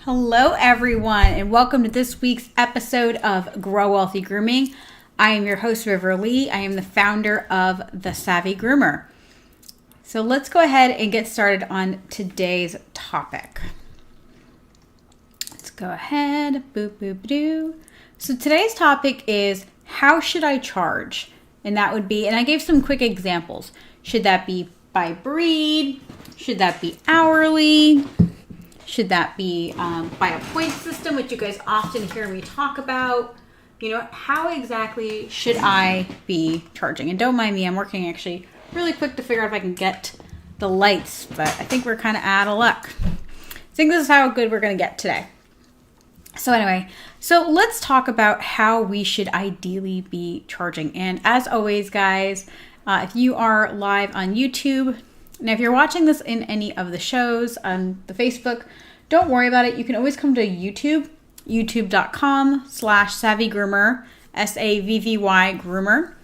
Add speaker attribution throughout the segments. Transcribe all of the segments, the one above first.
Speaker 1: Hello everyone, and welcome to this week's episode of Grow Wealthy Grooming. I am your host, River Lee. I am the founder of the Savvy Groomer. So let's go ahead and get started on today's topic. Let's go ahead. Boop, boop, doo. So today's topic is, how should I charge? And that would be, and I gave some quick examples. Should that be by breed? Should that be hourly? Should that be by a point system, which you guys often hear me talk about? You know, how exactly should I be charging? And don't mind me, I'm working actually really quick to figure out if I can get the lights, but I think we're kind of out of luck. I think this is how good we're going to get today. So anyway, so let's talk about how we should ideally be charging. And as always, guys, if you are live on YouTube, now if you're watching this in any of the shows on the Facebook, don't worry about it. You can always come to YouTube, youtube.com/Savvy Groomer, SAVVY Groomer.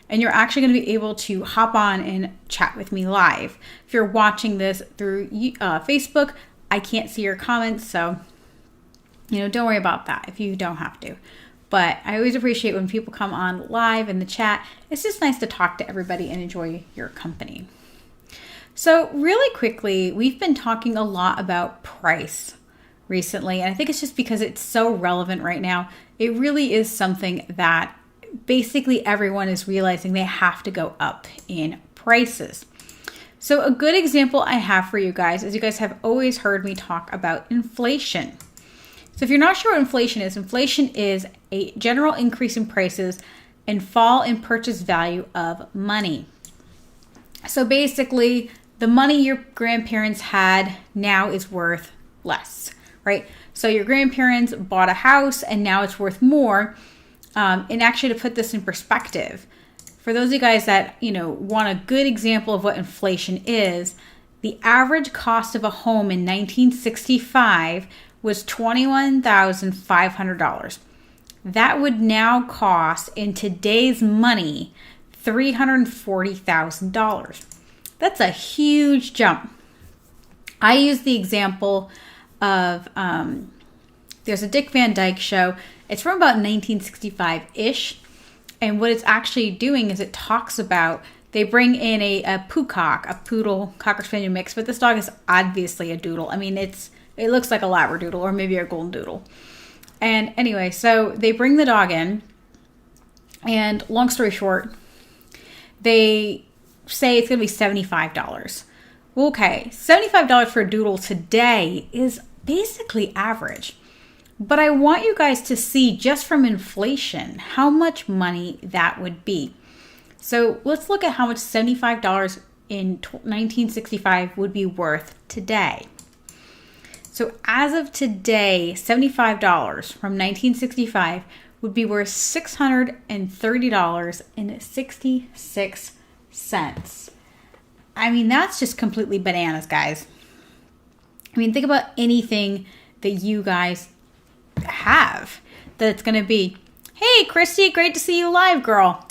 Speaker 1: And you're actually going to be able to hop on and chat with me live. If you're watching this through Facebook, I can't see your comments, so don't worry about that if you don't have to. But I always appreciate when people come on live in the chat. It's just nice to talk to everybody and enjoy your company. So really quickly, we've been talking a lot about price recently, and I think it's just because it's so relevant right now. It really is something that basically everyone is realizing they have to go up in prices. So a good example I have for you guys is, you guys have always heard me talk about inflation. So if you're not sure what inflation is a general increase in prices and fall in purchase value of money. So basically, the money your grandparents had now is worth less, right? So your grandparents bought a house and now it's worth more. And actually, to put this in perspective, for those of you guys that, want a good example of what inflation is, the average cost of a home in 1965 was $21,500. That would now cost, in today's money, $340,000. That's a huge jump. I use the example of, there's a Dick Van Dyke show. It's from about 1965-ish. And what it's actually doing is it talks about, they bring in a poodcock, a poodle, cocker spaniel mix, but this dog is obviously a doodle. I mean, it looks like a labradoodle or maybe a golden doodle. And anyway, so they bring the dog in, and long story short, they say it's going to be $75. Well, okay, $75 for a doodle today is basically average. But I want you guys to see, just from inflation, how much money that would be. So let's look at how much $75 in 1965 would be worth today. So as of today, $75 from 1965 would be worth $630.66. I mean, that's just completely bananas, guys. I mean, think about anything that you guys have that it's going to be, hey, Christy, great to see you live, girl.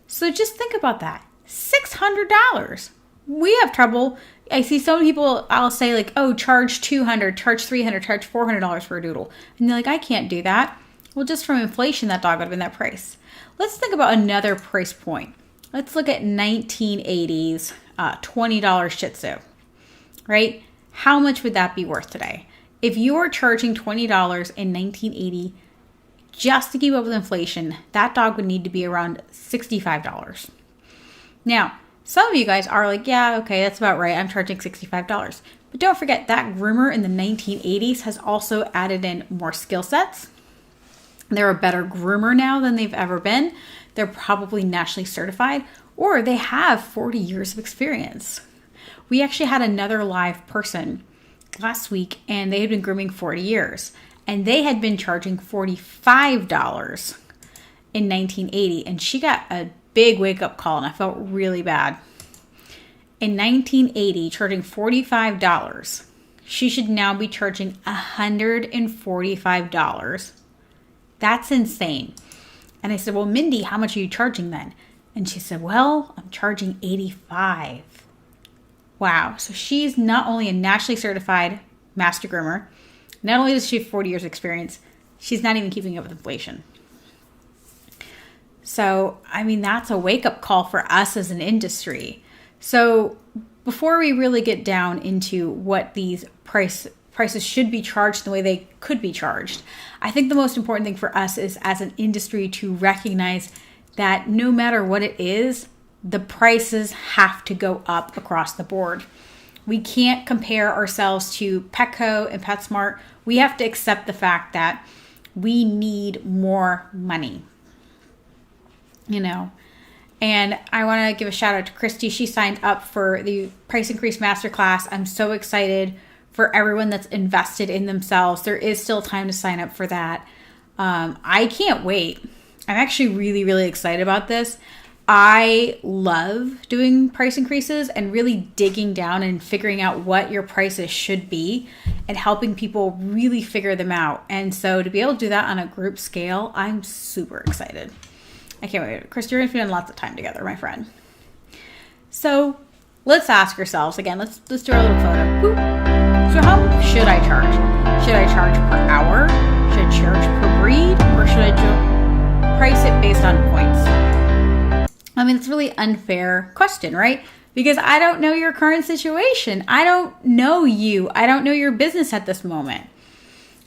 Speaker 1: So just think about that. $600. We have trouble. I see some people, I'll say like, oh, charge $200, charge $300, charge $400 for a doodle. And they're like, I can't do that. Well, just from inflation, that dog would have been that price. Let's think about another price point. Let's look at 1980s $20 Shih Tzu, right? How much would that be worth today? If you were charging $20 in 1980 just to keep up with inflation, that dog would need to be around $65. Now, some of you guys are like, yeah, okay, that's about right. I'm charging $65. But don't forget, that groomer in the 1980s has also added in more skill sets. They're a better groomer now than they've ever been. They're probably nationally certified, or they have 40 years of experience. We actually had another live person last week, and they had been grooming 40 years. And they had been charging $45 in 1980. And she got a big wake-up call, and I felt really bad. In 1980, charging $45, she should now be charging $145. That's insane. And I said, well, Mindy, how much are you charging then? And she said, well, I'm charging $85. Wow. So she's not only a nationally certified master groomer, Not only does she have 40 years experience, she's not even keeping up with inflation. So, I mean, that's a wake-up call for us as an industry. So before we really get down into what these prices should be charged the way they could be charged, I think the most important thing for us is as an industry to recognize that no matter what it is, the prices have to go up across the board. We can't compare ourselves to Petco and PetSmart. We have to accept the fact that we need more money, And I want to give a shout out to Christy. She signed up for the price increase masterclass. I'm so excited for everyone that's invested in themselves. There is still time to sign up for that. I can't wait. I'm actually really, really excited about this. I love doing price increases and really digging down and figuring out what your prices should be and helping people really figure them out. And so to be able to do that on a group scale, I'm super excited. I can't wait. Chris, you're going to spend lots of time together, my friend. So let's ask ourselves again, let's do our little photo. Boop. So how should I charge? Should I charge per hour? Should I charge per breed? Or should I price it based on points? I mean, it's a really unfair question, right? Because I don't know your current situation. I don't know you. I don't know your business at this moment.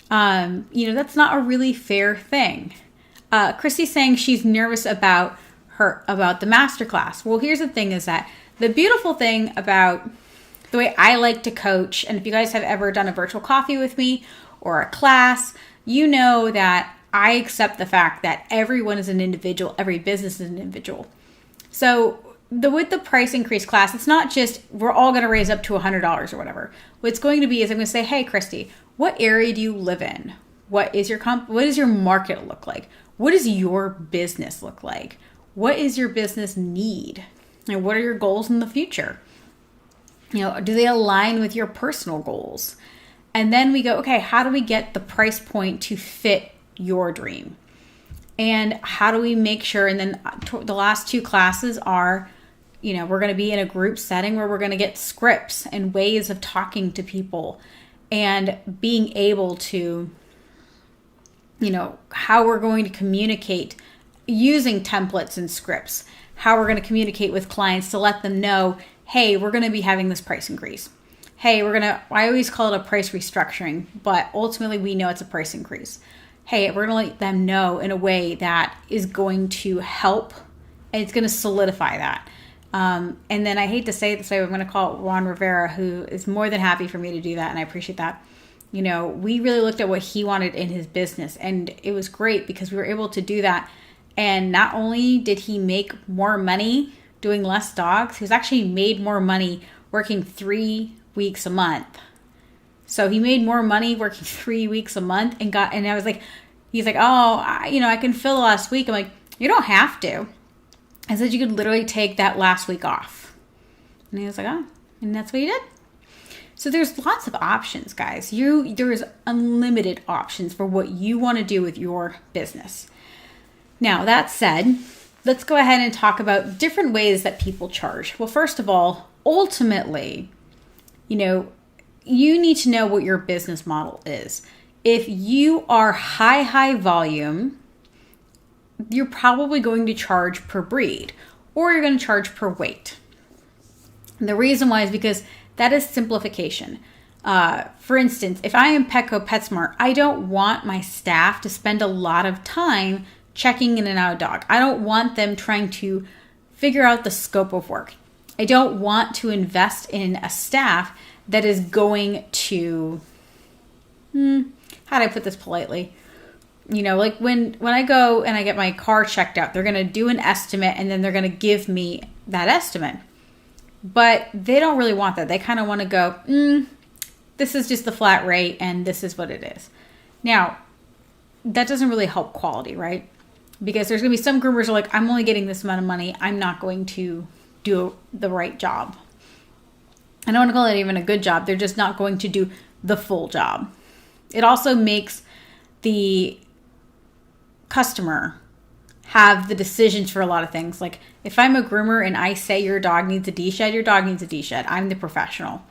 Speaker 1: That's not a really fair thing. Christy's saying she's nervous about the masterclass. Well, here's the thing is that the beautiful thing about the way I like to coach, and if you guys have ever done a virtual coffee with me or a class, you know that I accept the fact that everyone is an individual, every business is an individual. So with the price increase class, it's not just we're all going to raise up to $100 or whatever. What it's going to be is I'm going to say, hey, Christy, what area do you live in? What does your market look like? What does your business look like? What is your business need? And what are your goals in the future? Do they align with your personal goals? And then we go, okay, how do we get the price point to fit your dream? And how do we make sure, and then the last two classes are, we're going to be in a group setting where we're going to get scripts and ways of talking to people and being able to, how we're going to communicate using templates and scripts, how we're going to communicate with clients to let them know, hey, we're going to be having this price increase. Hey, I always call it a price restructuring, but ultimately we know it's a price increase. Hey, we're going to let them know in a way that is going to help, and it's going to solidify that. And then I hate to say it this way, I'm going to call it Juan Rivera, who is more than happy for me to do that, and I appreciate that. We really looked at what he wanted in his business, and it was great because we were able to do that. And not only did he make more money doing less dogs, he's actually made more money working 3 weeks a month. So he made more money working 3 weeks a month and I was like, he's like, I can fill the last week. I'm like, you don't have to. I said, you could literally take that last week off. And he was like, and that's what he did. So there's lots of options, guys. There's unlimited options for what you want to do with your business. Now, that said, let's go ahead and talk about different ways that people charge. Well, first of all, ultimately, you need to know what your business model is. If you are high volume, you're probably going to charge per breed, or you're going to charge per weight. And the reason why is because that is simplification. For instance, if I am Petco PetSmart, I don't want my staff to spend a lot of time checking in and out a dog. I don't want them trying to figure out the scope of work. I don't want to invest in a staff that is going to, how do I put this politely? Like when I go and I get my car checked out, they're going to do an estimate and then they're going to give me that estimate. But they don't really want that. They kind of want to go, this is just the flat rate and this is what it is. Now, that doesn't really help quality, right? Because there's going to be some groomers who are like, I'm only getting this amount of money. I'm not going to do the right job. I don't want to call it even a good job. They're just not going to do the full job. It also makes the customer have the decisions for a lot of things. Like if I'm a groomer and I say your dog needs a D-shed, your dog needs a D-shed. I'm the professional.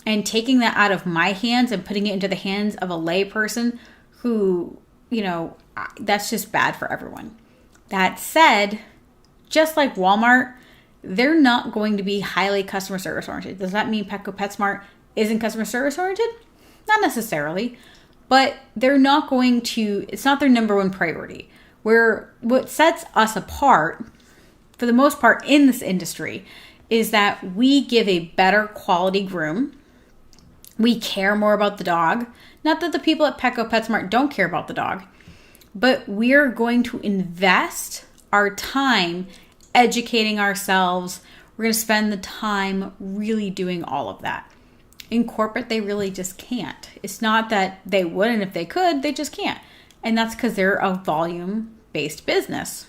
Speaker 1: and taking that out of my hands and putting it into the hands of a lay person who, that's just bad for everyone. That said, just like Walmart, they're not going to be highly customer service oriented. Does that mean Petco PetSmart isn't customer service oriented? Not necessarily, but they're not going to, it's not their number one priority. Where what sets us apart, for the most part in this industry, is that we give a better quality groom. We care more about the dog. Not that the people at Petco PetSmart don't care about the dog, but we're going to invest our time educating ourselves. We're going to spend the time really doing all of that. In corporate, they really just can't. It's not that they wouldn't if they could, they just can't. And that's because they're a volume-based business.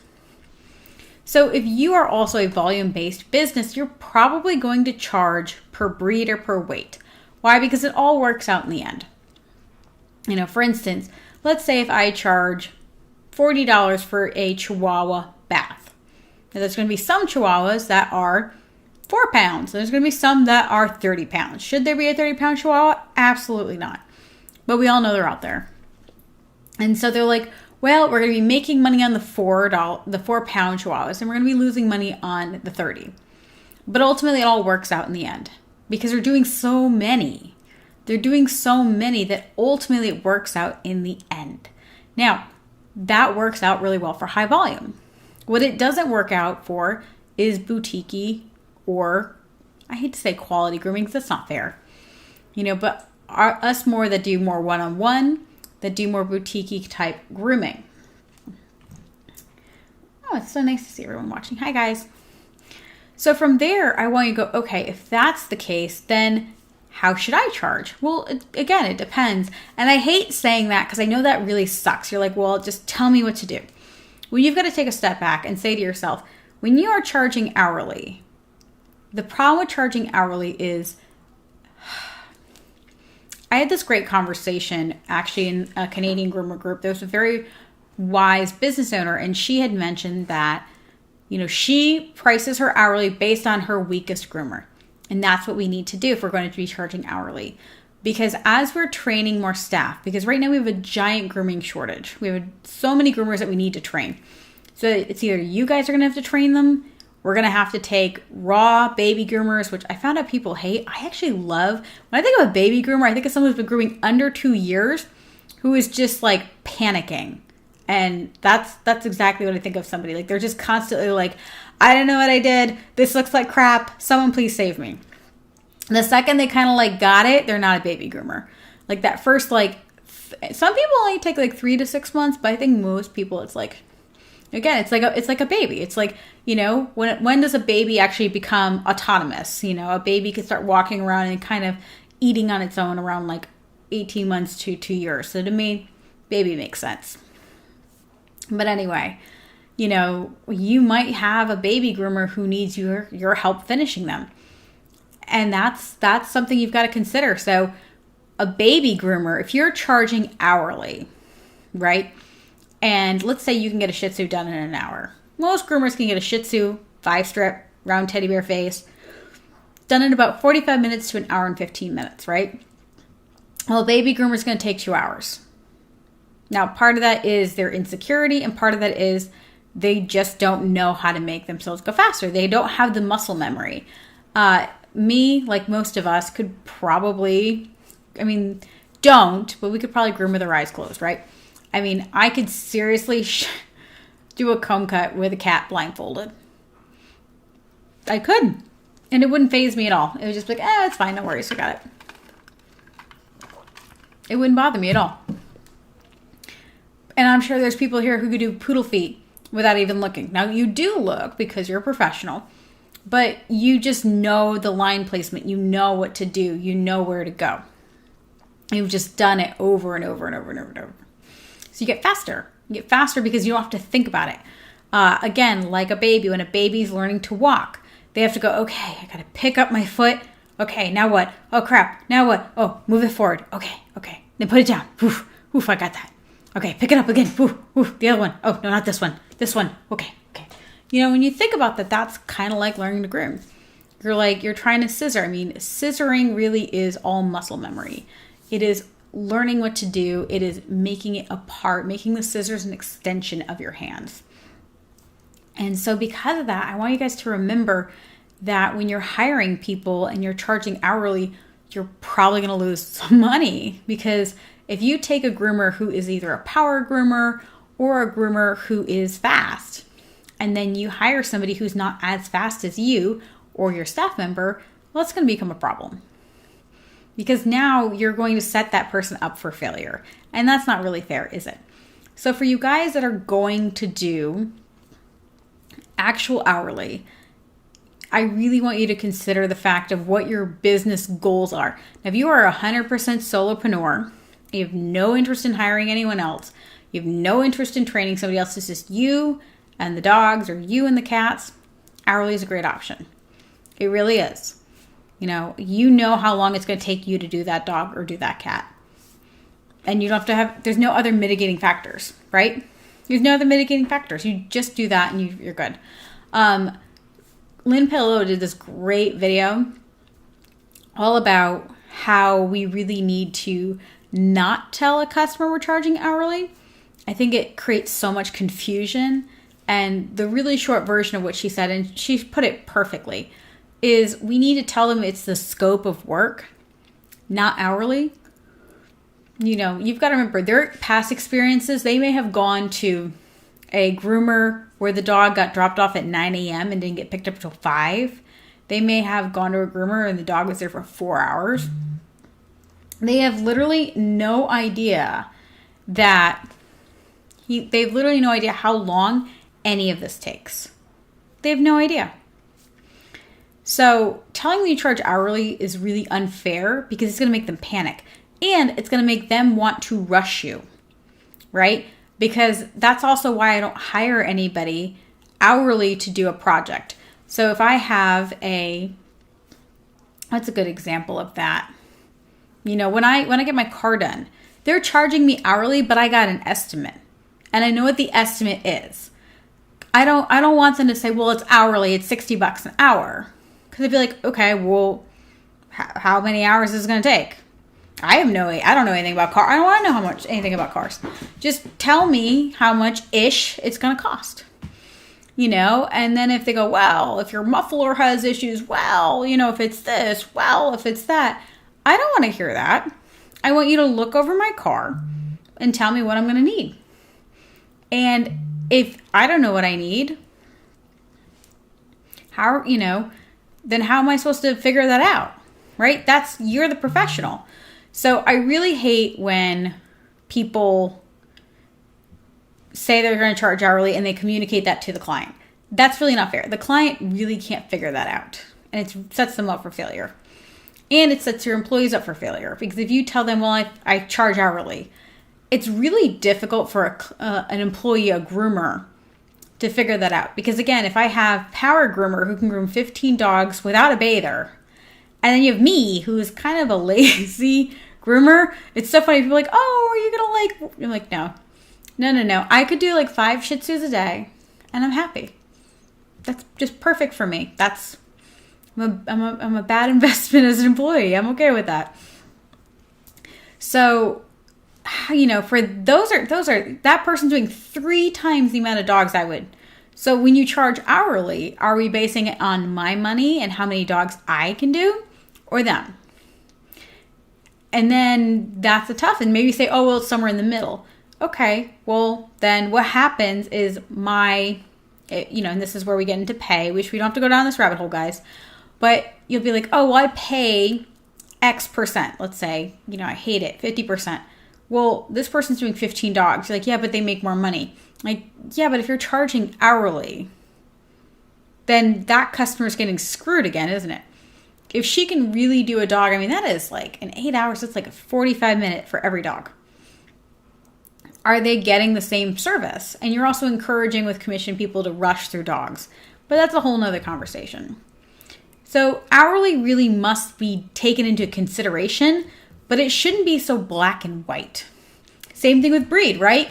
Speaker 1: So if you are also a volume-based business, you're probably going to charge per breed or per weight. Why? Because it all works out in the end. For instance, let's say if I charge $40 for a Chihuahua bath. Now, there's going to be some Chihuahuas that are 4 pounds. There's going to be some that are 30 pounds. Should there be a 30-pound Chihuahua? Absolutely not. But we all know they're out there. And so they're like, well, we're going to be making money on the 4-pound Chihuahuas, and we're going to be losing money on the 30. But ultimately, it all works out in the end because they're doing so many. They're doing so many that ultimately it works out in the end. Now, that works out really well for high volume. What it doesn't work out for is boutique-y, or I hate to say quality grooming because that's not fair. But us more that do more one-on-one, that do more boutique type grooming. Oh, it's so nice to see everyone watching. Hi, guys. So from there, I want you to go, okay, if that's the case, then how should I charge? Well, again, it depends. And I hate saying that because I know that really sucks. You're like, well, just tell me what to do. Well, you've got to take a step back and say to yourself, when you are charging hourly, the problem with charging hourly is, I had this great conversation actually in a Canadian groomer group. There was a very wise business owner, and she had mentioned that, she prices her hourly based on her weakest groomer. And that's what we need to do if we're going to be charging hourly. Because as we're training more staff, because right now we have a giant grooming shortage. We have so many groomers that we need to train. So it's either you guys are going to have to train them, we're going to have to take raw baby groomers, which I found out people hate. I actually love. When I think of a baby groomer, I think of someone who's been grooming under 2 years who is just like panicking. And that's exactly what I think of somebody. Like they're just constantly like, I don't know what I did. This looks like crap. Someone please save me. The second they kind of like got it, they're not a baby groomer. Like that first, some people only take like 3 to 6 months, but I think most people it's like, again, it's like a baby. It's like, when does a baby actually become autonomous? A baby can start walking around and kind of eating on its own around like 18 months to 2 years. So to me, baby makes sense. But anyway, you might have a baby groomer who needs your help finishing them. And that's something you've got to consider. So a baby groomer, if you're charging hourly, right? And let's say you can get a Shih Tzu done in an hour. Most groomers can get a Shih Tzu, 5-strip, round teddy bear face, done in about 45 minutes to an hour and 15 minutes, right? Well, a baby groomer is going to take 2 hours. Now, part of that is their insecurity, and part of that is they just don't know how to make themselves go faster. They don't have the muscle memory. Me, like most of us, could probably, don't, but we could probably groom with our eyes closed, right? I could seriously do a comb cut with a cat blindfolded. I could. And it wouldn't faze me at all. It would just be like, it's fine, no worries, I got it. It wouldn't bother me at all. And I'm sure there's people here who could do poodle feet without even looking. Now, you do look because you're a professional, but you just know the line placement. You know what to do. You know where to go. You've just done it over and over and over and over and over. So you get faster. You get faster because you don't have to think about it. Again, like a baby, when a baby's learning to walk, they have to go, okay, I got to pick up my foot. Okay, now what? Oh, crap. Now what? Oh, move it forward. Okay. Then put it down. Oof, I got that. Okay, pick it up again. Oof, the other one. Oh, no, not this one. This one. Okay. When you think about that, that's kind of like learning to groom. you're trying to scissor. I mean, scissoring really is all muscle memory. It is learning what to do. It is making it a part, making the scissors an extension of your hands. And so because of that, I want you guys to remember that when you're hiring people and you're charging hourly, you're probably going to lose some money, because if you take a groomer who is either a power groomer or a groomer who is fast, and then you hire somebody who's not as fast as you or your staff member, well, it's going to become a problem. Because now you're going to set that person up for failure. And that's not really fair, is it? So for you guys that are going to do actual hourly, I really want you to consider the fact of what your business goals are. Now, if you are 100% solopreneur, you have no interest in hiring anyone else, you have no interest in training somebody else, it's just you and the dogs or you and the cats, hourly is a great option. It really is. You know how long it's going to take you to do that dog or do that cat. And you don't have to there's no other mitigating factors, right? There's no other mitigating factors. You just do that and you're good. Lynn Paolillo did this great video all about how we really need to not tell a customer we're charging hourly. I think it creates so much confusion. And the really short version of what she said, and she put it perfectly, is we need to tell them it's the scope of work, not hourly. You've got to remember their past experiences. They may have gone to a groomer where the dog got dropped off at 9 a.m. and didn't get picked up until 5. They may have gone to a groomer and the dog was there for 4 hours. They have literally no idea they've literally no idea how long any of this takes. They have no idea. So telling them you charge hourly is really unfair, because it's going to make them panic. And it's going to make them want to rush you, right? Because that's also why I don't hire anybody hourly to do a project. So if I have what's a good example of that? When I get my car done, they're charging me hourly, but I got an estimate. And I know what the estimate is. I don't want them to say, well, it's hourly, it's $60 an hour. Because I'd be like, okay, well, how many hours is it going to take? I don't know anything about cars. I don't want to know anything about cars. Just tell me how much-ish it's going to cost. And then if they go, well, if your muffler has issues, well, if it's this, well, if it's that. I don't want to hear that. I want you to look over my car and tell me what I'm going to need. And if I don't know what I need, then how am I supposed to figure that out? Right? You're the professional. So I really hate when people say they're going to charge hourly and they communicate that to the client. That's really not fair. The client really can't figure that out. And it sets them up for failure. And it sets your employees up for failure. Because if you tell them, well, I charge hourly, it's really difficult for an employee, a groomer, to figure that out. Because again, if I have power groomer who can groom 15 dogs without a bather, and then you have me who is kind of a lazy groomer, it's so funny. People are like, oh, are you going to I'm like, no. I could do 5 Shih Tzus a day and I'm happy. That's just perfect for me. I'm a bad investment as an employee. I'm okay with that. So, for those are that person's doing 3 times the amount of dogs I would. So when you charge hourly, are we basing it on my money and how many dogs I can do, or them? And then that's a tough. And maybe you say, oh, well, it's somewhere in the middle. Okay, well, then what happens is and this is where we get into pay, which we don't have to go down this rabbit hole, guys. But you'll be like, oh, well, I pay X percent. Let's say, I hate it, 50%. Well, this person's doing 15 dogs. You're like, yeah, but they make more money. Like, yeah, but if you're charging hourly, then that customer's getting screwed again, isn't it? If she can really do a dog, that is in 8 hours, that's a 45-minute for every dog. Are they getting the same service? And you're also encouraging with commission people to rush through dogs. But that's a whole nother conversation. So hourly really must be taken into consideration, but it shouldn't be so black and white. Same thing with breed, right?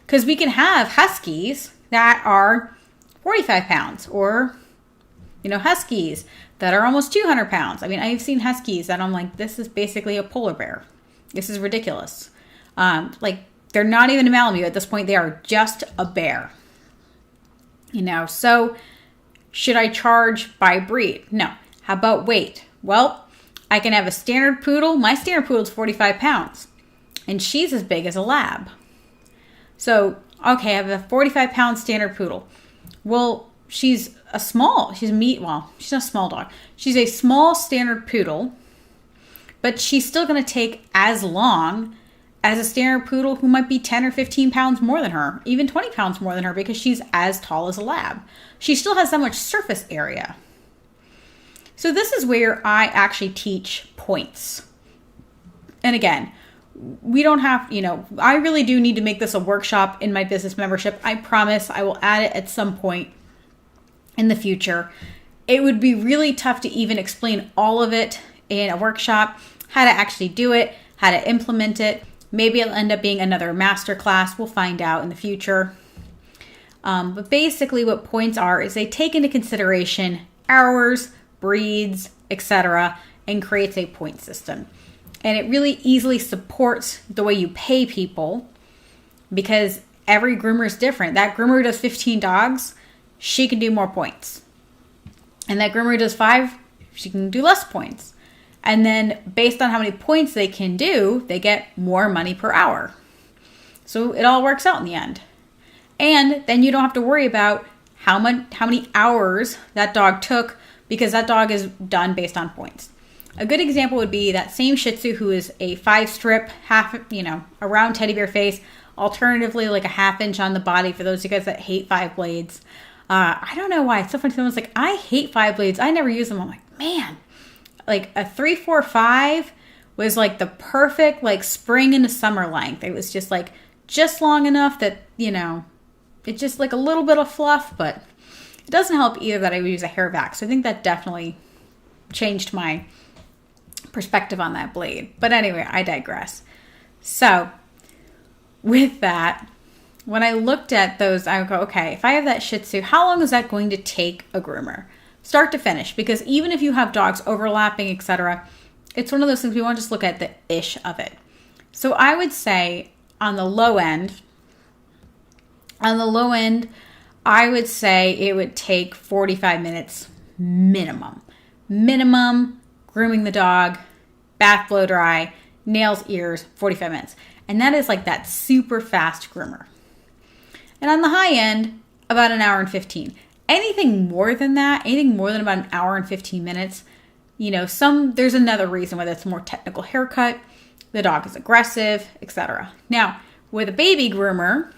Speaker 1: Because we can have Huskies that are 45 pounds or Huskies that are almost 200 pounds. I mean, I've seen Huskies that I'm like, this is basically a polar bear. This is ridiculous. They're not even a Malamute at this point. They are just a bear. So should I charge by breed? No. How about weight? Well, I can have a standard poodle. My standard poodle is 45 pounds. And she's as big as a lab. So, okay, I have a 45-pound standard poodle. Well, she's not a small dog. She's a small standard poodle, but she's still going to take as long as a standard poodle who might be 10 or 15 pounds more than her, even 20 pounds more than her, because she's as tall as a lab. She still has that much surface area. So this is where I actually teach points. And again, we don't have, I really do need to make this a workshop in my business membership. I promise I will add it at some point in the future. It would be really tough to even explain all of it in a workshop, how to actually do it, how to implement it. Maybe it'll end up being another master class. We'll find out in the future. But basically what points are is they take into consideration hours, breeds, etc., and creates a point system. And it really easily supports the way you pay people because every groomer is different. That groomer who does 15 dogs, she can do more points. And that groomer who does 5, she can do less points. And then based on how many points they can do, they get more money per hour. So it all works out in the end. And then you don't have to worry about how many hours that dog took because that dog is done based on points. A good example would be that same Shih Tzu who is a 5-strip, a round teddy bear face, alternatively like a 1/2 inch on the body for those of you guys that hate 5 blades. I don't know why. It's so funny. Someone's like, I hate 5 blades. I never use them. I'm like, man, like a 3, 4, 5 was like the perfect like spring into summer length. It was just long enough that, it's just like a little bit of fluff, but it doesn't help either that I would use a hair vac. So I think that definitely changed my perspective on that blade. But anyway, I digress. So with that, when I looked at those, I would go, okay, if I have that Shih Tzu, how long is that going to take a groomer? Start to finish. Because even if you have dogs overlapping, etc., it's one of those things we want to just look at the ish of it. So I would say on the low end, I would say it would take 45 minutes minimum. Grooming the dog, bath, blow dry, nails, ears, 45 minutes. And that is like that super fast groomer. And on the high end, about an hour and 15. Anything more than that, anything more than about an hour and 15 minutes, there's another reason whether it's a more technical haircut, the dog is aggressive, etc. Now, with a baby groomer,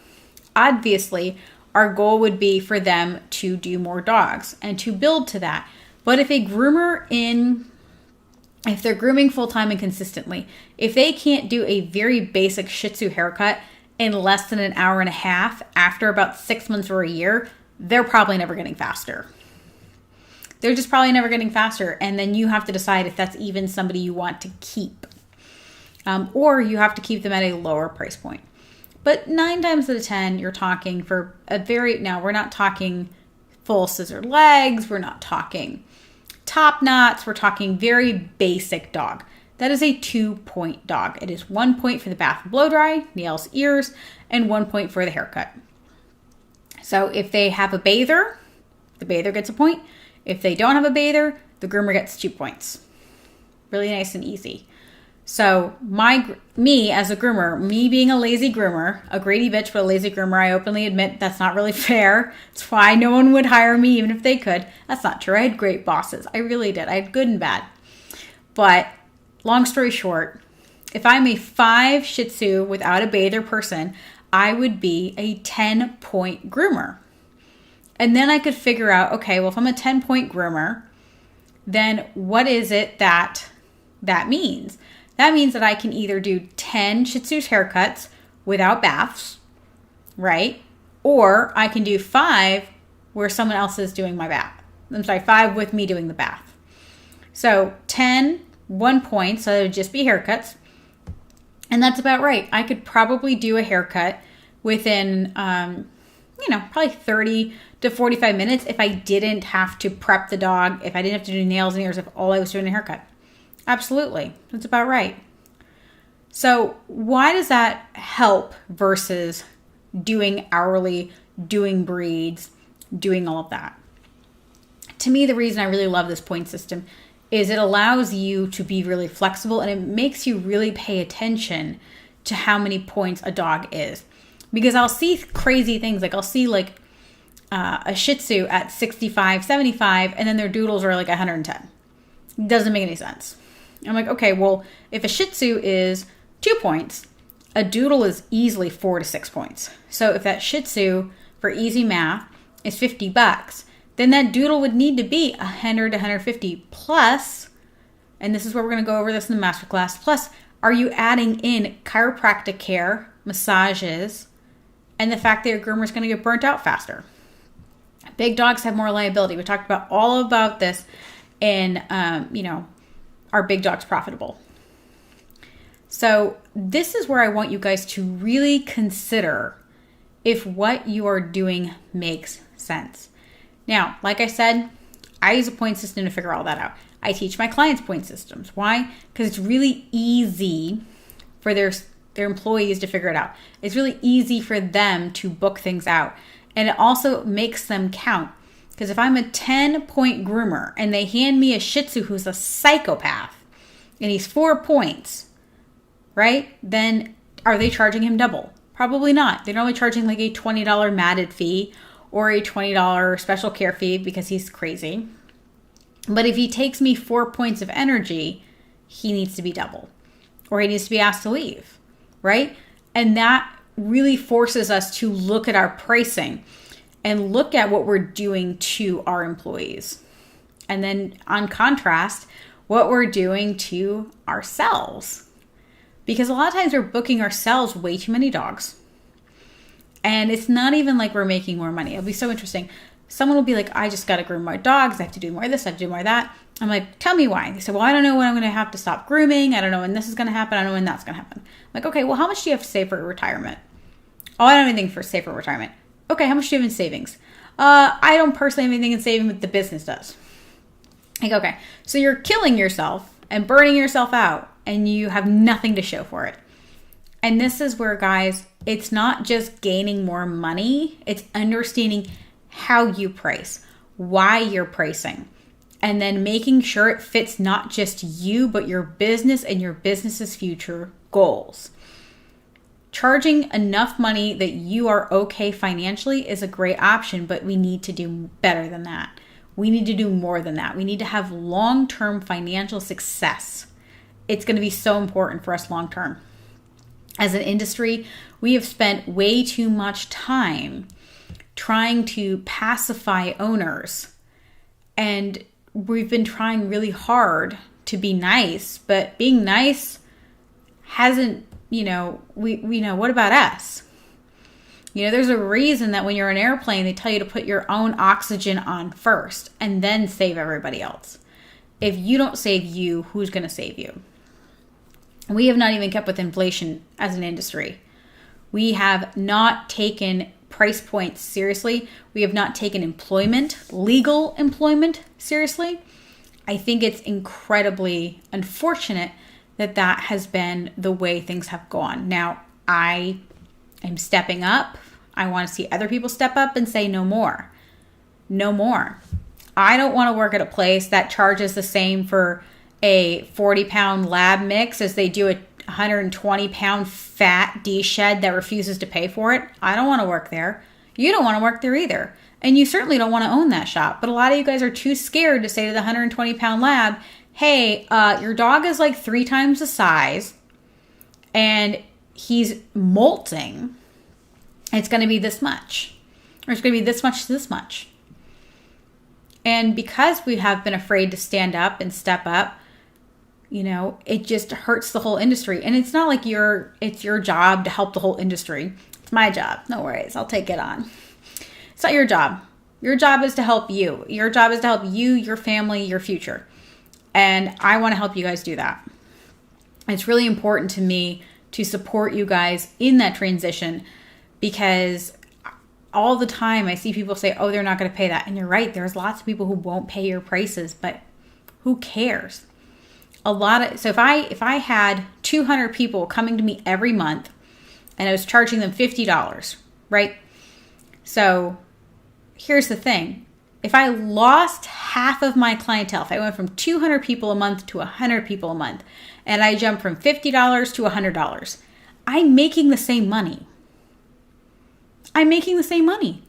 Speaker 1: obviously, our goal would be for them to do more dogs and to build to that. But if they're grooming full-time and consistently, if they can't do a very basic Shih Tzu haircut in less than an hour and a half after about 6 months or a year, they're probably never getting faster. They're just probably never getting faster. And then you have to decide if that's even somebody you want to keep. Or you have to keep them at a lower price point. But 9 times out of 10, you're talking for now we're not talking full scissor legs. We're not talking top knots. We're talking very basic dog. That is a 2-point dog. It is 1 point for the bath and blow dry, nails, ears, and 1 point for the haircut. So if they have a bather, the bather gets a point. If they don't have a bather, the groomer gets 2 points. Really nice and easy. So me as a groomer, me being a lazy groomer, a greedy bitch but a lazy groomer, I openly admit that's not really fair. It's why no one would hire me even if they could. That's not true. I had great bosses. I really did. I had good and bad. But long story short, if I'm a 5 Shih Tzu without a bather person, I would be a 10-point groomer. And then I could figure out, okay, well, if I'm a 10-point groomer, then what is it that means? That means that I can either do 10 Shih Tzu's haircuts without baths, right? Or I can do 5 where someone else is doing my bath. 5 with me doing the bath. So 10, 1 point, so it would just be haircuts. And that's about right. I could probably do a haircut within probably 30 to 45 minutes if I didn't have to prep the dog, if I didn't have to do nails and ears, if all I was doing a haircut. Absolutely. That's about right. So why does that help versus doing hourly, doing breeds, doing all of that? To me, the reason I really love this point system is it allows you to be really flexible, and it makes you really pay attention to how many points a dog is. Because I'll see crazy things, like I'll see like a Shih Tzu at 65, 75, and then their doodles are like 110. Doesn't make any sense. I'm like, okay, well, if a Shih Tzu is 2 points, a doodle is easily 4 to 6 points. So if that Shih Tzu, for easy math, is $50, then that doodle would need to be 100 to 150 plus, and this is where we're going to go over this in the masterclass, plus are you adding in chiropractic care, massages, and the fact that your groomer is going to get burnt out faster. Big dogs have more liability. We talked about all about this in, our Big Dogs Profitable. So this is where I want you guys to really consider if what you are doing makes sense. Now, like I said, I use a point system to figure all that out. I teach my clients point systems. Why? Because it's really easy for their employees to figure it out. It's really easy for them to book things out. And it also makes them count. Because if I'm a 10-point groomer and they hand me a Shih Tzu who's a psychopath and he's 4 points, right? Then are they charging him double? Probably not. They're only charging like a $20 matted fee or a $20 special care fee because he's crazy. But if he takes me 4 points of energy, he needs to be double or he needs to be asked to leave, right? And that really forces us to look at our pricing and look at what we're doing to our employees. And then on contrast, what we're doing to ourselves. Because a lot of times we're booking ourselves way too many dogs. And it's not even like we're making more money. It'll be so interesting. Someone will be like, I just got to groom more dogs. I have to do more of this. I have to do more of that. I'm like, tell me why. They say, well, I don't know when I'm going to have to stop grooming. I don't know when this is going to happen. I don't know when that's going to happen. I'm like, okay, well, how much do you have to save for retirement? Oh, I don't have anything for save for retirement. Okay, how much do you have in savings? I don't personally have anything in saving, but the business does. Like, okay, so you're killing yourself and burning yourself out and you have nothing to show for it. And this is where, guys, it's not just gaining more money. It's understanding how you price, why you're pricing, and then making sure it fits not just you, but your business and your business's future goals. Charging enough money that you are okay financially is a great option, but we need to do better than that. We need to do more than that. We need to have long-term financial success. It's going to be so important for us long-term. As an industry, we have spent way too much time trying to pacify owners. And we've been trying really hard to be nice, but being nice hasn't, what about us? There's a reason that when you're in an airplane, they tell you to put your own oxygen on first and then save everybody else. If you don't save you, who's going to save you? We have not even kept with inflation as an industry. We have not taken price points seriously. We have not taken legal employment seriously. I think it's incredibly unfortunate that has been the way things have gone. Now, I am stepping up. I want to see other people step up and say no more. No more. I don't want to work at a place that charges the same for a 40-pound lab mix as they do a 120-pound fat D-shed that refuses to pay for it. I don't want to work there. You don't want to work there either. And you certainly don't want to own that shop. But a lot of you guys are too scared to say to the 120-pound lab, hey, your dog is like 3 times the size and he's molting. It's going to be this much. Or it's going to be this much to this much. And because we have been afraid to stand up and step up, it just hurts the whole industry. And it's not like it's your job to help the whole industry. It's my job. No worries. I'll take it on. It's not your job. Your job is to help you. Your job is to help you, your family, your future. And I want to help you guys do that. It's really important to me to support you guys in that transition because all the time I see people say, oh, they're not going to pay that. And you're right. There's lots of people who won't pay your prices, but who cares? So if I had 200 people coming to me every month and I was charging them $50, right? So here's the thing. If I lost half of my clientele, if I went from 200 people a month to 100 people a month, and I jumped from $50 to $100, I'm making the same money. I'm making the same money.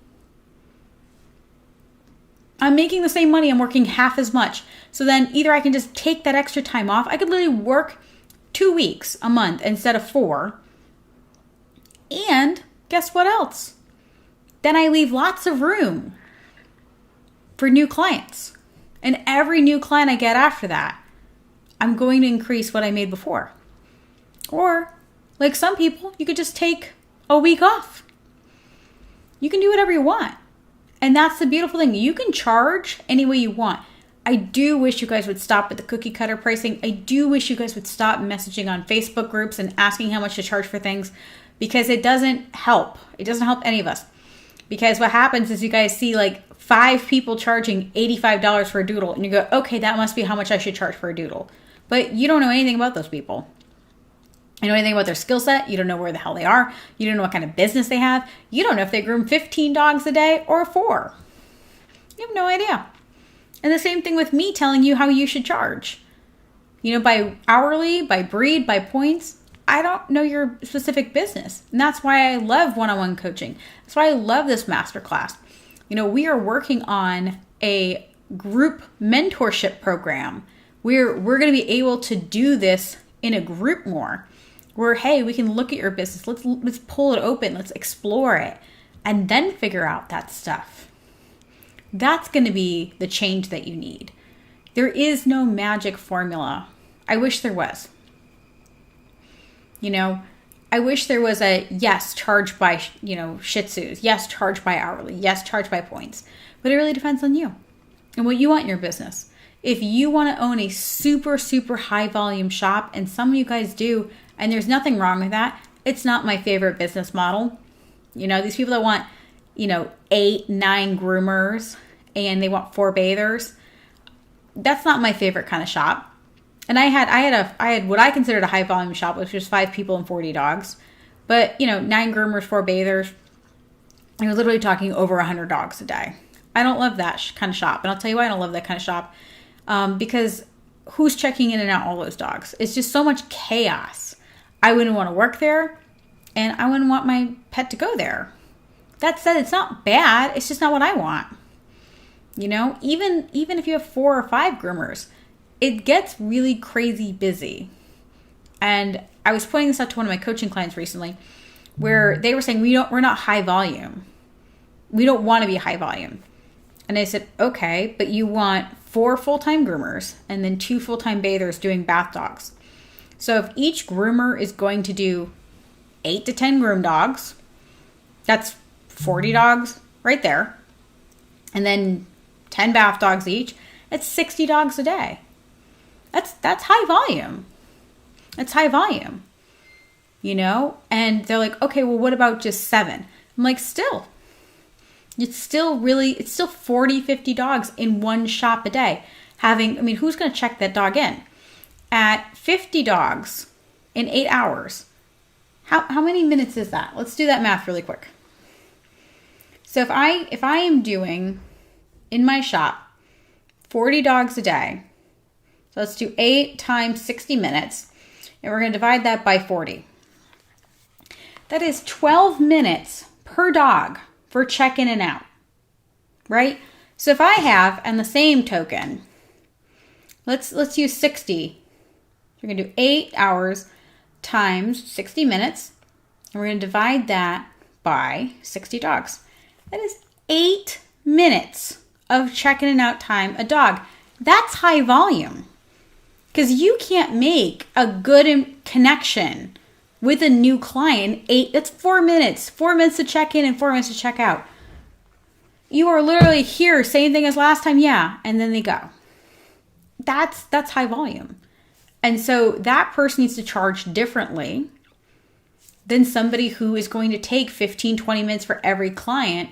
Speaker 1: I'm working half as much. So then either I can just take that extra time off. I could literally work 2 weeks a month instead of 4. And guess what else? Then I leave lots of room for new clients. And every new client I get after that, I'm going to increase what I made before. Or, like some people, you could just take a week off. You can do whatever you want. And that's the beautiful thing. You can charge any way you want. I do wish you guys would stop with the cookie cutter pricing. I do wish you guys would stop messaging on Facebook groups and asking how much to charge for things, because it doesn't help. It doesn't help any of us. Because what happens is you guys see like 5 people charging $85 for a doodle, and you go, okay, that must be how much I should charge for a doodle. But you don't know anything about those people. You know anything about their skill set. You don't know where the hell they are. You don't know what kind of business they have. You don't know if they groom 15 dogs a day or 4. You have no idea. And the same thing with me telling you how you should charge. You know, by hourly, by breed, by points. I don't know your specific business. And that's why I love one-on-one coaching. That's why I love this masterclass. You know, we are working on a group mentorship program. We're going to be able to do this in a group more. Where, hey, we can look at your business. Let's pull it open. Let's explore it. And then figure out that stuff. That's going to be the change that you need. There is no magic formula. I wish there was. You know, I wish there was a yes, charge by, Shih Tzus. Yes, charge by hourly. Yes, charge by points. But it really depends on you and what you want in your business. If you want to own a super, super high volume shop, and some of you guys do, and there's nothing wrong with that. It's not my favorite business model. You know, these people that want, 8, 9 groomers and they want 4 bathers. That's not my favorite kind of shop. And I had what I considered a high volume shop, which was 5 people and 40 dogs. But, 9 groomers, 4 bathers. You're literally talking over 100 dogs a day. I don't love that kind of shop. And I'll tell you why I don't love that kind of shop. Because who's checking in and out all those dogs? It's just so much chaos. I wouldn't want to work there, and I wouldn't want my pet to go there. That said, it's not bad. It's just not what I want. Even if you have 4 or 5 groomers, it gets really crazy busy. And I was pointing this out to one of my coaching clients recently, where they were saying, we're not high volume. We don't want to be high volume. And I said, okay, but you want 4 full-time groomers and then 2 full-time bathers doing bath dogs. So if each groomer is going to do 8 to 10 groom dogs, that's 40 dogs right there. And then 10 bath dogs each, that's 60 dogs a day. That's high volume. That's high volume. And they're like, okay, well, what about just 7? I'm like, it's still 40, 50 dogs in one shop a day. Who's going to check that dog in? At 50 dogs in 8 hours, how many minutes is that? Let's do that math really quick. So if I am doing in my shop 40 dogs a day, so let's do 8 times 60 minutes, and we're going to divide that by 40. That is 12 minutes per dog for check in and out, right? So if I have, and the same token, let's use 60. We're going to do 8 hours times 60 minutes, and we're going to divide that by 60 dogs. That is 8 minutes of check-in and out time a dog. That's high volume, because you can't make a good connection with a new client. That's 4 minutes. 4 minutes to check in and 4 minutes to check out. You are literally here, same thing as last time, yeah, and then they go. That's high volume. And so that person needs to charge differently than somebody who is going to take 15, 20 minutes for every client,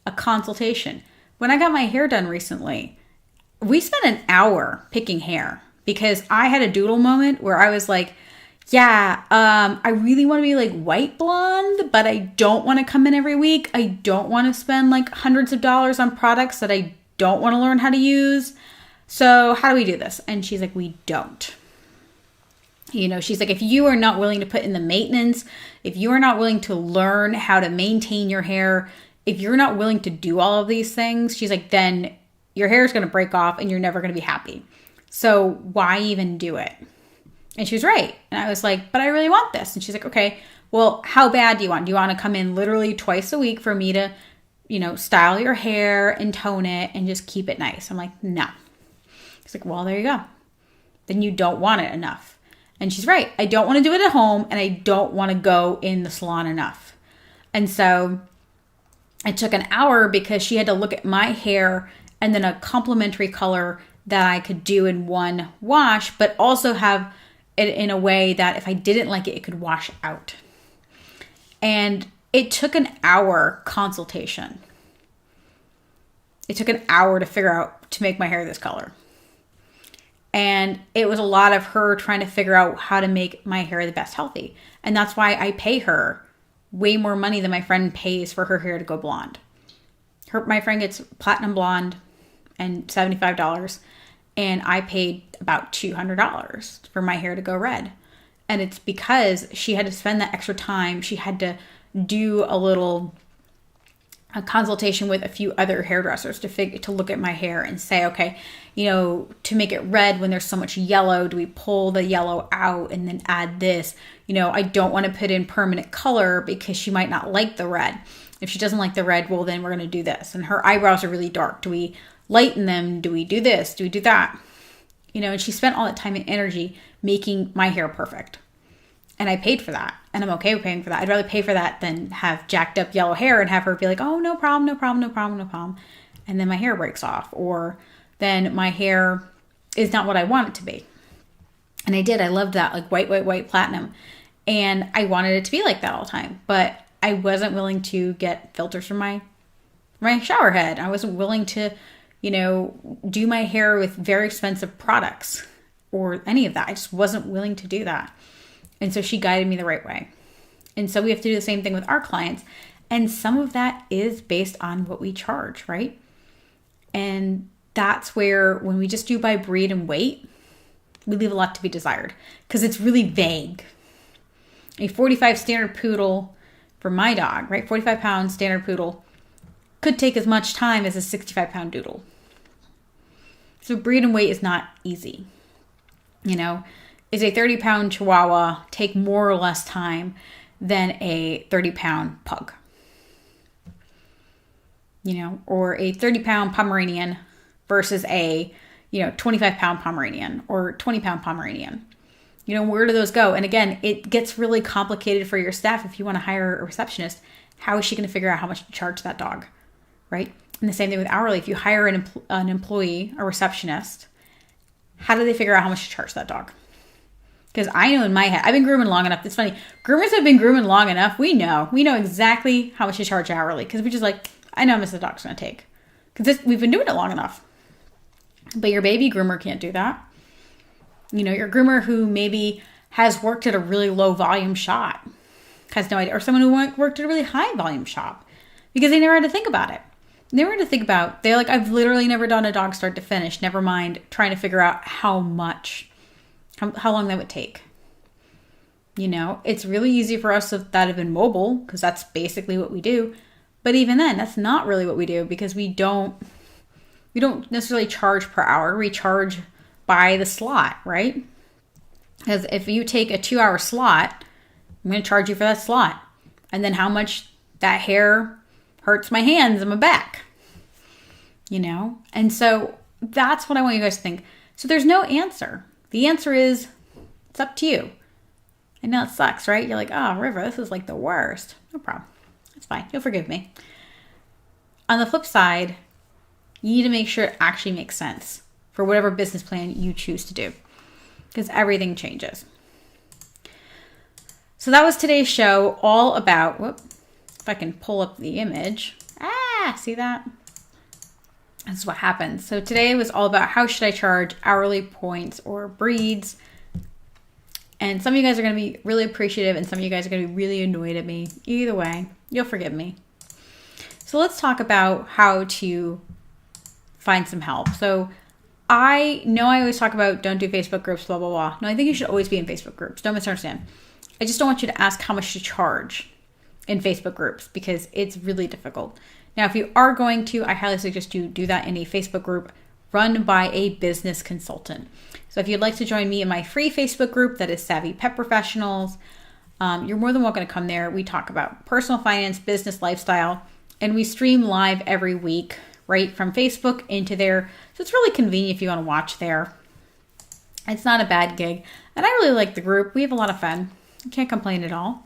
Speaker 1: a consultation. When I got my hair done recently, we spent an hour picking hair because I had a doodle moment where I was like, yeah, I really want to be like white blonde, but I don't want to come in every week. I don't want to spend like hundreds of dollars on products that I don't want to learn how to use. So how do we do this? And she's like, we don't. She's like, if you are not willing to put in the maintenance, if you are not willing to learn how to maintain your hair, if you're not willing to do all of these things, she's like, then your hair is going to break off and you're never going to be happy. So why even do it? And she was right. And I was like, but I really want this. And she's like, okay, well, how bad do you want? Do you want to come in literally twice a week for me to, style your hair and tone it and just keep it nice? I'm like, no. She's like, well, there you go. Then you don't want it enough. And she's right. I don't want to do it at home and I don't want to go in the salon enough. And so it took an hour because she had to look at my hair and then a complementary color that I could do in one wash, but also have it in a way that if I didn't like it, it could wash out. And it took an hour consultation. It took an hour to figure out to make my hair this color. And it was a lot of her trying to figure out how to make my hair the best healthy. And that's why I pay her way more money than my friend pays for her hair to go blonde. My friend gets platinum blonde and $75. And I paid about $200 for my hair to go red. And it's because she had to spend that extra time. She had to do a consultation with a few other hairdressers to look at my hair and say, okay, to make it red when there's so much yellow, do we pull the yellow out and then add this? I don't want to put in permanent color because she might not like the red. If she doesn't like the red, well, then we're going to do this. And her eyebrows are really dark. Do we lighten them? Do we do this? Do we do that? And she spent all that time and energy making my hair perfect. And I paid for that. And I'm okay with paying for that. I'd rather pay for that than have jacked up yellow hair and have her be like, oh, no problem, no problem, no problem, no problem. And then my hair breaks off. Or then my hair is not what I want it to be. And I did. I loved that, like white platinum. And I wanted it to be like that all the time. But I wasn't willing to get filters for my shower head. I wasn't willing to do my hair with very expensive products or any of that. I just wasn't willing to do that. And so she guided me the right way. And so we have to do the same thing with our clients. And some of that is based on what we charge, right? And that's where when we just do by breed and weight, we leave a lot to be desired because it's really vague. A 45 standard poodle for my dog, right? 45 pound standard poodle could take as much time as a 65 pound doodle. So breed and weight is not easy. Is a 30 pound Chihuahua take more or less time than a 30 pound pug? Or a 30 pound Pomeranian versus a, 25 pound Pomeranian or 20 pound Pomeranian. Where do those go? And again, it gets really complicated for your staff. If you want to hire a receptionist, how is she going to figure out how much to charge that dog? Right? And the same thing with hourly. If you hire an employee, a receptionist, how do they figure out how much to charge that dog? Because I know in my head, I've been grooming long enough. It's funny. Groomers have been grooming long enough. We know exactly how much to charge hourly. Because we just I know how much the dog's going to take. Because we've been doing it long enough. But your baby groomer can't do that. Your groomer who maybe has worked at a really low volume shop has no idea. Or someone who worked at a really high volume shop. Because they never had to think about it. They're like, I've literally never done a dog start to finish. Never mind trying to figure out how long that would take. It's really easy for us that have been mobile because that's basically what we do. But even then, that's not really what we do because we don't necessarily charge per hour. We charge by the slot, right? Because if you take a 2-hour slot, I'm going to charge you for that slot. And then how much that hair hurts my hands and my back, And so that's what I want you guys to think. So there's no answer. The answer is, it's up to you. I know it sucks, right? You're like, oh, River, this is like the worst. No problem. It's fine. You'll forgive me. On the flip side, you need to make sure it actually makes sense for whatever business plan you choose to do. Because everything changes. So that was today's show, all about, if I can pull up the image. See that? That's what happens. So today was all about how should I charge hourly, points, or breeds. And some of you guys are going to be really appreciative and some of you guys are going to be really annoyed at me. Either way, you'll forgive me. So let's talk about how to find some help. So I know I always talk about don't do Facebook groups, blah, blah, blah. No, I think you should always be in Facebook groups. Don't misunderstand. I just don't want you to ask how much to charge in Facebook groups because it's really difficult. Now, if you are going to, I highly suggest you do that in a Facebook group run by a business consultant. So if you'd like to join me in my free Facebook group that is Savvy Pet Professionals, you're more than welcome to come there. We talk about personal finance, business, lifestyle, and we stream live every week right from Facebook into there. So it's really convenient if you want to watch there. It's not a bad gig. And I really like the group. We have a lot of fun. I can't complain at all.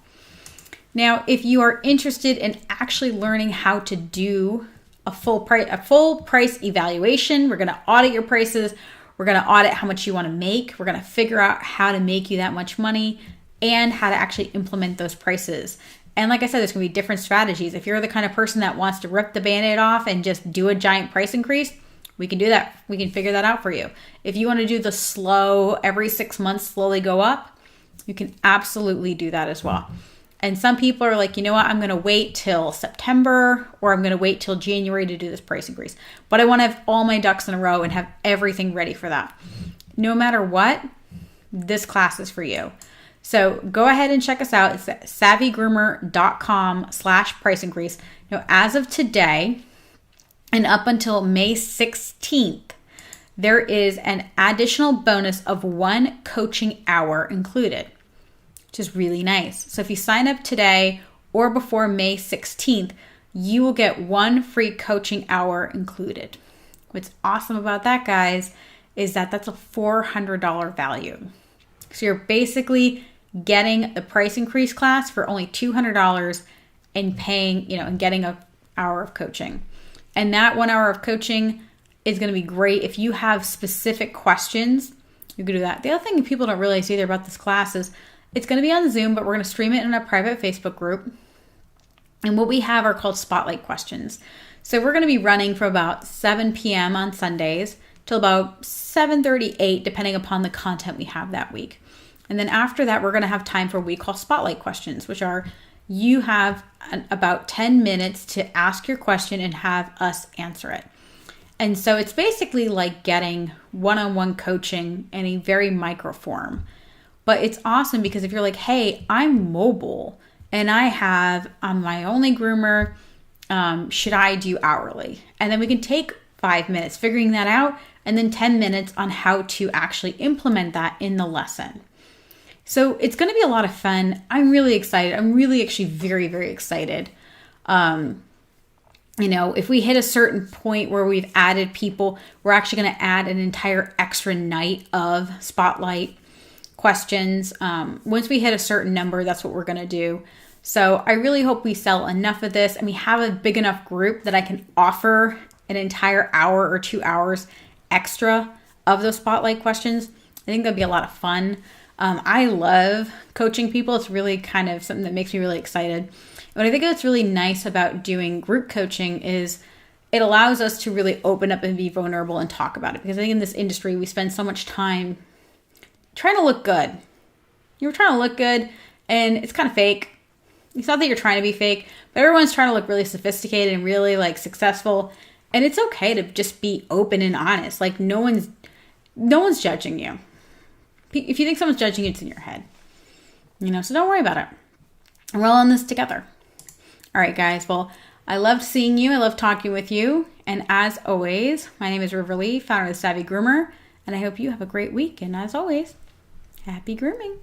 Speaker 1: Now, if you are interested in actually learning how to do a full price evaluation, we're going to audit your prices. We're going to audit how much you want to make. We're going to figure out how to make you that much money and how to actually implement those prices. And like I said, there's going to be different strategies. If you're the kind of person that wants to rip the Band-Aid off and just do a giant price increase, we can do that. We can figure that out for you. If you want to do the slow, every 6 months slowly go up, you can absolutely do that as well. And some people are like, you know what, I'm going to wait till September or I'm going to wait till January to do this price increase. But I want to have all my ducks in a row and have everything ready for that. No matter what, this class is for you. So go ahead and check us out. It's at savvygroomer.com/price increase. Now, as of today and up until May 16th, there is an additional bonus of 1 coaching hour included, which is really nice. So if you sign up today or before May 16th, you will get 1 free coaching hour included. What's awesome about that, guys, is that that's a $400 value. So you're basically getting the price increase class for only $200 and paying, and getting an hour of coaching. And that 1 hour of coaching is going to be great. If you have specific questions, you can do that. The other thing people don't realize either about this class is it's going to be on Zoom, but we're going to stream it in a private Facebook group. And what we have are called spotlight questions. So we're going to be running from about 7 p.m. on Sundays till about 7:38, depending upon the content we have that week. And then after that, we're going to have time for what we call spotlight questions, which are you have about 10 minutes to ask your question and have us answer it. And so it's basically like getting one-on-one coaching in a very micro form. But it's awesome because if you're like, hey, I'm mobile and I'm my only groomer, should I do hourly? And then we can take 5 minutes figuring that out and then 10 minutes on how to actually implement that in the lesson. So it's going to be a lot of fun. I'm really excited. I'm really actually very, very excited. If we hit a certain point where we've added people, we're actually going to add an entire extra night of spotlight questions. Once we hit a certain number, that's what we're going to do. So I really hope we sell enough of this and we have a big enough group that I can offer an entire hour or 2 hours extra of those spotlight questions. I think that'd be a lot of fun. I love coaching people. It's really kind of something that makes me really excited. What I think that's really nice about doing group coaching is it allows us to really open up and be vulnerable and talk about it. Because I think in this industry, we spend so much time trying to look good. You're trying to look good and it's kind of fake. It's not that you're trying to be fake, but everyone's trying to look really sophisticated and really successful. And it's okay to just be open and honest. Like no one's judging you. If you think someone's judging you, it's in your head. So don't worry about it. We're all in this together. All right, guys. Well, I loved seeing you. I love talking with you. And as always, my name is River Lee, founder of the Savvy Groomer. And I hope you have a great week. And as always, happy grooming.